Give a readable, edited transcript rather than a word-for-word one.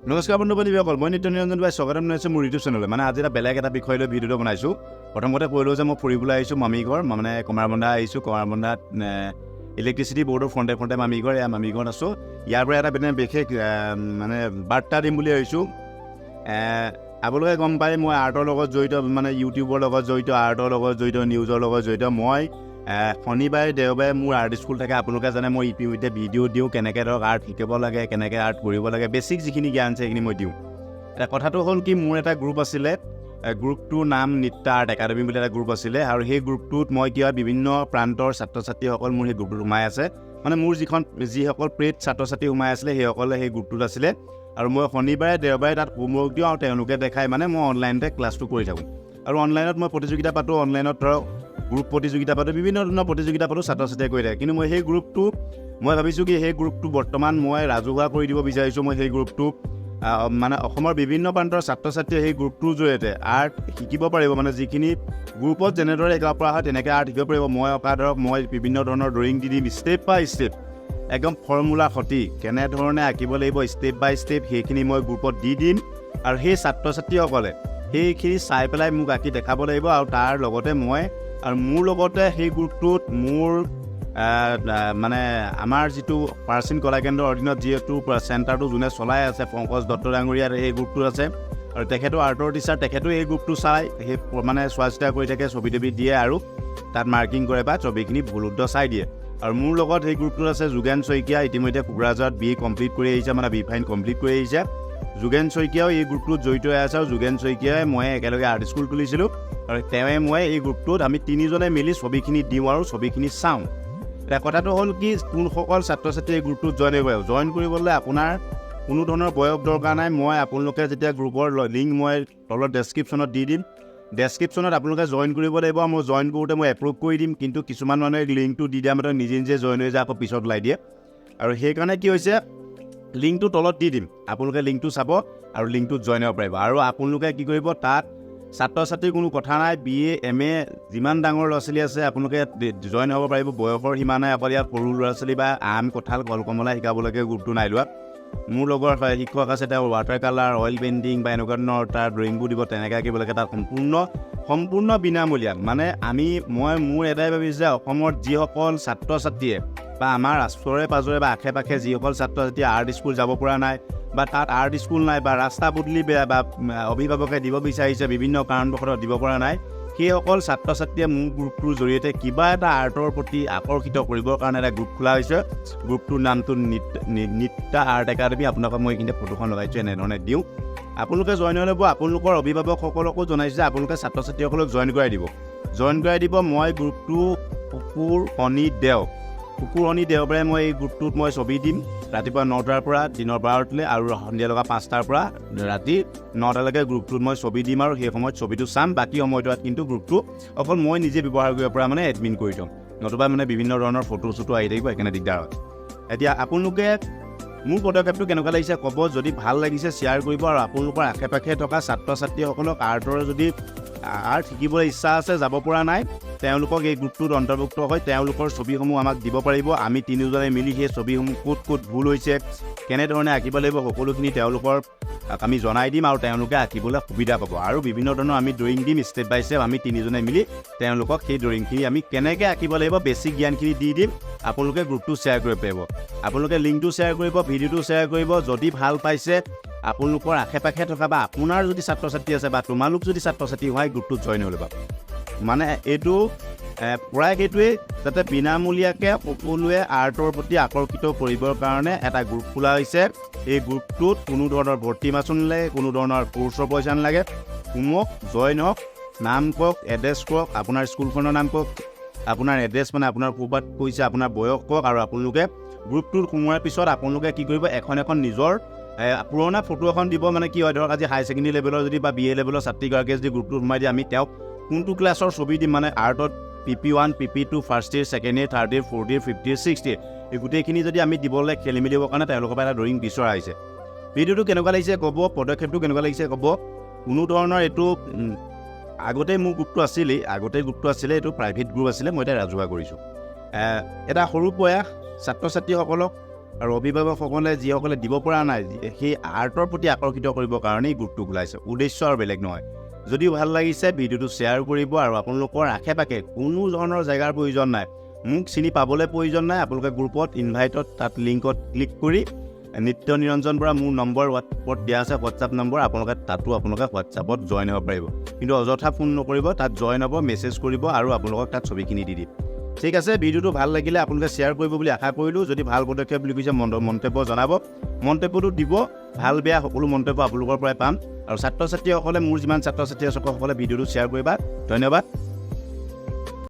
নমস্কাৰ বন্ধু-বান্ধৱীসকল, মই নিত্য নিৰঞ্জন ভাই স্বাগতম জনাইছোঁ মোৰ ইউটিউব চেনেললৈ। মানে আজি এটা বেলেগ এটা বিষয় লৈ ভিডিঅ'টো বনাইছোঁ। প্ৰথমতে কৈলোঁ যে মই ফুৰিবলৈ আহিছোঁ মামীঘৰ, মানে কমাৰবন্ধা আহিছোঁ। কমাৰবন্ধাত ইলেক্ট্ৰিচিটি বৰ্ডৰ ফ্ৰণ্টে মামীঘৰ, এয়া মামীঘৰত আছোঁ। ইয়াৰ পৰা এটা বিশেষ মানে বাৰ্তা দিম বুলি ভাবিছোঁ। আপোনালোকে গম পায় মই আৰ্টৰ লগত জড়িত, মানে ইউটিউবৰ লগত জড়িত, আৰ্টৰ লগত জড়িত, নিউজৰ লগত জড়িত। মই শনিবাৰে দেওবাৰে মোৰ আৰ্ট স্কুল থাকে। আপোনালোকে জানে মই ইউটিউবতে ভিডিঅ' দিওঁ, কেনেকৈ ধৰক আৰ্ট শিকিব লাগে, কেনেকৈ আৰ্ট কৰিব লাগে, বেছিক যিখিনি জ্ঞান আছে সেইখিনি মই দিওঁ। এতিয়া কথাটো হ'ল কি, মোৰ এটা গ্ৰুপ আছিলে, গ্ৰুপটোৰ নাম নিত্যা আৰ্ট একাডেমি বুলি এটা গ্ৰুপ আছিলে। আৰু সেই গ্ৰুপটোত মই কি হয়, বিভিন্ন প্ৰান্তৰ ছাত্ৰ ছাত্ৰীসকল মোৰ সেই গ্ৰুপটোত সোমাই আছে। মানে মোৰ যিসকল প্ৰেড ছাত্ৰ ছাত্ৰী সোমাই আছিলে সেইসকলে সেই গ্ৰুপটোত আছিলে। আৰু মই শনিবাৰে দেওবাৰে তাত হোমৱৰ্ক দিওঁ আৰু তেওঁলোকে দেখাই মানে মই অনলাইনতে ক্লাছটো কৰি থাকোঁ। আৰু অনলাইনত মই প্ৰতিযোগিতা পাতোঁ, অনলাইনত ধৰক গ্ৰুপ প্ৰতিযোগিতা পাতোঁ, বিভিন্ন ধৰণৰ প্ৰতিযোগিতা পাতোঁ, ছাত্ৰ ছাত্ৰীয়ে কৰি থাকে। কিন্তু মই সেই গ্ৰুপটো মই ভাবিছোঁ কি সেই গ্ৰুপটো বৰ্তমান মই ৰাজহুৱা কৰি দিব বিচাৰিছোঁ। মই সেই গ্ৰুপটো মানে অসমৰ বিভিন্ন প্ৰান্তৰ ছাত্ৰ ছাত্ৰীয়ে সেই গ্ৰুপটোৰ জৰিয়তে আৰ্ট শিকিব পাৰিব। মানে যিখিনি গ্ৰুপত যেনেদৰে শিকাব পৰা হয় তেনেকৈ আৰ্ট শিকিব পাৰিব। মই ধৰক মই বিভিন্ন ধৰণৰ ড্ৰয়িং দি দিম, ষ্টেপ বাই ষ্টেপ, একদম ফৰ্মুলা সতি কেনেধৰণে আঁকিব লাগিব ষ্টেপ বাই ষ্টেপ, সেইখিনি মই গ্ৰুপত দি দিম। আৰু সেই ছাত্ৰ ছাত্ৰীসকলে সেইখিনি চাই পেলাই মোক আঁকি দেখাব লাগিব। আৰু তাৰ লগতে মোৰ লগতে সেই গ্ৰুপটোত মোৰ মানে আমাৰ যিটো প্ৰাচীন কলাকেন্দ্ৰৰ অধীনত যিহেতু চেণ্টাৰটো যোনে চলাই আছে, পংকজ দত্ত ডাঙৰীয়া সেই গ্ৰুপটোত আছে। আৰু তেখেতো আৰ্টৰ টিচাৰ, তেখেতো এই গ্ৰুপটো চাই সেই মানে চোৱা চিতা কৰি থাকে, ছবি তবি দিয়ে আৰু তাত মাৰ্কিং কৰে বা ছবিখিনি ভুল শুদ্ধ চাই দিয়ে। আৰু মোৰ লগত সেই গ্ৰুপটোত আছে যোগেন শইকীয়া, ইতিমধ্যে কোকৰাঝাৰত BA কমপ্লিট কৰি আহিছে, মানে B ফাইন কমপ্লিট কৰি আহিছে। যোগেন শইকীয়াও এই গ্ৰুপটোত জড়িত হৈ আছে। আৰু যোগেন শইকীয়াই মই একেলগে আৰ্ট স্কুল তুলিছিলোঁ। আৰু মই এই গ্ৰুপটোত আমি তিনিজনে মিলি ছবিখিনি দিওঁ আৰু ছবিখিনি চাওঁ। এতিয়া কথাটো হ'ল কি, কোনসকল ছাত্ৰ ছাত্ৰী এই গ্ৰুপটোত জইন কৰিবলৈ আপোনাৰ কোনো ধৰণৰ বয়স দৰকাৰ নাই। মই আপোনালোকে যেতিয়া গ্ৰুপৰ লিংক মই তলত ডেছক্ৰিপশ্যনত দি দিম, ডেছক্ৰিপশ্যনত আপোনালোকে জইন কৰিব লাগিব। মই জইন কৰোঁতে মই এপ্ৰুভ কৰি দিম, কিন্তু কিছুমান মানুহে লিংকটো দি দিয়া মাত্ৰ নিজে জইন হৈ যায়, আকৌ পিছত ওলাই দিয়ে। আৰু সেইকাৰণে কি হৈছে, লিংকটো তলত দি দিম, আপোনালোকে লিংকটো চাব আৰু লিংকটোত জইন হ'ব পাৰিব। আৰু আপোনালোকে কি কৰিব, তাত ছাত্ৰ ছাত্ৰীৰ কোনো কথা নাই, BA MA যিমান ডাঙৰ ল'ৰা ছোৱালী আছে আপোনালোকে জইন হ'ব পাৰিব। বয়সৰ সীমা নাই। অকল ইয়াত সৰু ল'ৰা ছোৱালী বা আম কঁঠাল কল কমলা শিকাবলৈকে গ্ৰুপটো নাই লোৱা। মোৰ লগৰ শিক্ষক আছে, তেওঁ ৱাটাৰ কালাৰ, অইল পেইণ্টিং বা এনেকুৱা ধৰণৰ তাৰ ড্ৰয়িংবোৰ দিব, তেনেকৈ আঁকিব লাগে। তাত সম্পূৰ্ণ বিনামূলীয়া। মানে মোৰ এটাই ভাবিছোঁ যে অসমৰ যিসকল ছাত্ৰ ছাত্ৰীয়ে বা আমাৰ ওচৰে পাঁজৰে বা আশে পাশে যিসকল ছাত্ৰ ছাত্ৰীয়ে আৰ্ট স্কুল যাব পৰা নাই, বা তাত আৰ্ট স্কুল নাই, বা ৰাস্তা পদূলি বেয়া, বা অভিভাৱকে দিব বিচাৰিছে বিভিন্ন কাৰণবশতঃ দিব পৰা নাই, সেইসকল ছাত্ৰ ছাত্ৰীয়ে মোৰ গ্ৰুপটোৰ জৰিয়তে কিবা এটা আৰ্টৰ প্ৰতি আকৰ্ষিত কৰিবৰ কাৰণে এটা গ্ৰুপ খোলা হৈছে। গ্ৰুপটোৰ নামটো নিত্যা আৰ্ট একাডেমি। আপোনালোকক মই এইখিনিতে ফটোখন লগাইছোঁ, এনেধৰণে দিওঁ। আপোনালোকে জইন হৈ ল'ব। আপোনালোকৰ অভিভাৱকসকলকো জনাইছোঁ যে আপোনালোকে ছাত্ৰ ছাত্ৰীসকলক জইন কৰাই দিব। মই গ্ৰুপটো শুকুৰ শনি দেওবাৰে মই এই গ্ৰুপটোত মই ছবি দিম, ৰাতিপুৱা 9টাৰ পৰা দিনৰ 12টালৈ, আৰু সন্ধিয়া লগা 5টাৰ পৰা ৰাতি 9টালৈকে গ্ৰুপটোত মই ছবি দিম। আৰু সেই সময়ত ছবিটো চাম, বাকী সময়টোত কিন্তু গ্ৰুপটো অকল মই নিজে ব্যৱহাৰ কৰিব পৰা মানে এডমিন কৰি থ'ম, নতুবা মানে বিভিন্ন ধৰণৰ ফটো চটো আহি থাকিব, সেইকাৰণে দিগদাৰ হয়। এতিয়া আপোনালোকে মোৰ পদক্ষেপটো কেনেকুৱা লাগিছে ক'ব, যদি ভাল লাগিছে শ্বেয়াৰ কৰিব। আৰু আপোনালোকৰ আশে পাশে থকা ছাত্ৰ ছাত্ৰীসকলক আৰ্টৰ যদি আৰ্ট শিকিবলৈ ইচ্ছা আছে, যাব পৰা নাই, তেওঁলোকক এই গ্ৰুপটোত অন্তৰ্ভুক্ত হৈ তেওঁলোকৰ ছবিসমূহ আমাক দিব পাৰিব। আমি তিনিওজনে মিলি সেই ছবিসমূহ ক'ত ভুল হৈছে, কেনেধৰণে আঁকিব লাগিব, সকলোখিনি তেওঁলোকৰ আমি জনাই দিম। আৰু তেওঁলোকে আঁকিবলৈ সুবিধা পাব। আৰু বিভিন্ন ধৰণৰ আমি ড্ৰয়িং দিম, ষ্টেপ বাই ষ্টেপ আমি তিনিজনে মিলি তেওঁলোকক সেই ড্ৰয়িংখিনি আমি কেনেকৈ আঁকিব লাগিব বেছিক জ্ঞানখিনি দি দিম। আপোনালোকে গ্ৰুপটো শ্বেয়াৰ কৰিব পাৰিব। আপোনালোকে লিংকটো শ্বেয়াৰ কৰিব, ভিডিঅ'টো শ্বেয়াৰ কৰিব। যদি ভাল পাইছে, আপোনালোকৰ আশে পাশে থকা বা আপোনাৰ যদি ছাত্ৰ ছাত্ৰী আছে বা তোমালোক যদি ছাত্ৰ ছাত্ৰী হয়, গ্ৰুপটোত জইন হৈ ল'বা। মানে এইটো প্ৰায় সেইটোৱেই, যাতে বিনামূলীয়াকৈ সকলোৱে আৰ্টৰ প্ৰতি আকৰ্ষিত কৰিবৰ কাৰণে এটা গ্ৰুপ খোলা হৈছে। এই গ্ৰুপটোত কোনো ধৰণৰ ভৰ্তি মাচুল নালাগে, কোনো ধৰণৰ কোৰ্চৰ পইচা নালাগে। সোমক, জইন হওক, নাম কওক, এড্ৰেছ কওক, আপোনাৰ স্কুলখনৰ নাম কওক, আপোনাৰ এড্ৰেছ মানে আপোনাৰ ক'ৰবাত কৈছে, আপোনাৰ বয়স কওক। আৰু আপোনালোকে গ্ৰুপটোত সোমোৱাৰ পিছত আপোনালোকে কি কৰিব, এখন নিজৰ পুৰণা ফটো এখন দিব। মানে কি হয়, ধৰক আজি হাই ছেকেণ্ডেৰী লেভেলৰ যদি বা BA লেভেলৰ ছাত্ৰীগৰাকীয়ে যদি গ্ৰুপটোত সোমাই দিয়ে, আমি তেওঁক কোনটো ক্লাছৰ ছবি দিম, মানে আৰ্টত PP1, PP2, first year, second year, third year, fourth year, fifth year, sixth year, এই গোটেইখিনি যদি আমি দিবলৈ খেলি মেলি হ'বৰ কাৰণে তেওঁলোকৰ পৰা এটা ড্ৰয়িং বিচৰা হৈছে। ভিডিঅ'টো কেনেকুৱা লাগিছে ক'ব, পদক্ষেপটো কেনেকুৱা লাগিছে ক'ব। কোনো ধৰণৰ এইটো আগতেই মোৰ গ্ৰুপটো আছিলে, এইটো প্ৰাইভেট গ্ৰুপ আছিলে, মই এতিয়া ৰাজহুৱা কৰিছোঁ। এটা সৰু প্ৰয়াস ছাত্ৰ ছাত্ৰীসকলক আৰু অভিভাৱকসকলে যিসকলে দিব পৰা নাই সেই আৰ্টৰ প্ৰতি আকৰ্ষিত কৰিবৰ কাৰণেই গ্ৰুপটো খোলাইছে, উদ্দেশ্য আৰু বেলেগ নহয়। যদিও ভাল লাগিছে ভিডিঅ'টো শ্বেয়াৰ কৰিব আৰু আপোনালোকৰ আশে পাশে কোনো ধৰণৰ জেগাৰ প্ৰয়োজন নাই, মোক চিনি পাবলৈ প্ৰয়োজন নাই, আপোনালোকে গ্ৰুপত ইনভাইটত তাত লিংকত ক্লিক কৰি নিত্য নিৰঞ্জন বৰা মোৰ নম্বৰ হোৱাটছআপত দিয়া আছে, হোৱাটছআপ নম্বৰ, আপোনালোকে হোৱাটছআপত জইন হ'ব পাৰিব। কিন্তু অযথা ফোন নকৰিব, তাত জইন হ'ব, মেছেজ কৰিব আৰু আপোনালোকক তাত ছবিখিনি দি দিম। ঠিক আছে, ভিডিঅ'টো ভাল লাগিলে আপোনালোকে শ্বেয়াৰ কৰিব বুলি আশা কৰিলোঁ। যদি ভাল পদক্ষেপ বুলি কৈছে মন্তব্য জনাব, মন্তব্যটো দিব, ভাল বেয়া সকলো মন্তব্য আপোনালোকৰ পৰাই পাম। আৰু ছাত্ৰ ছাত্ৰীসকলে মোৰ যিমান ছাত্ৰ ছাত্ৰী আছে সকলে ভিডিঅ'টো শ্বেয়াৰ কৰিবা। ধন্যবাদ।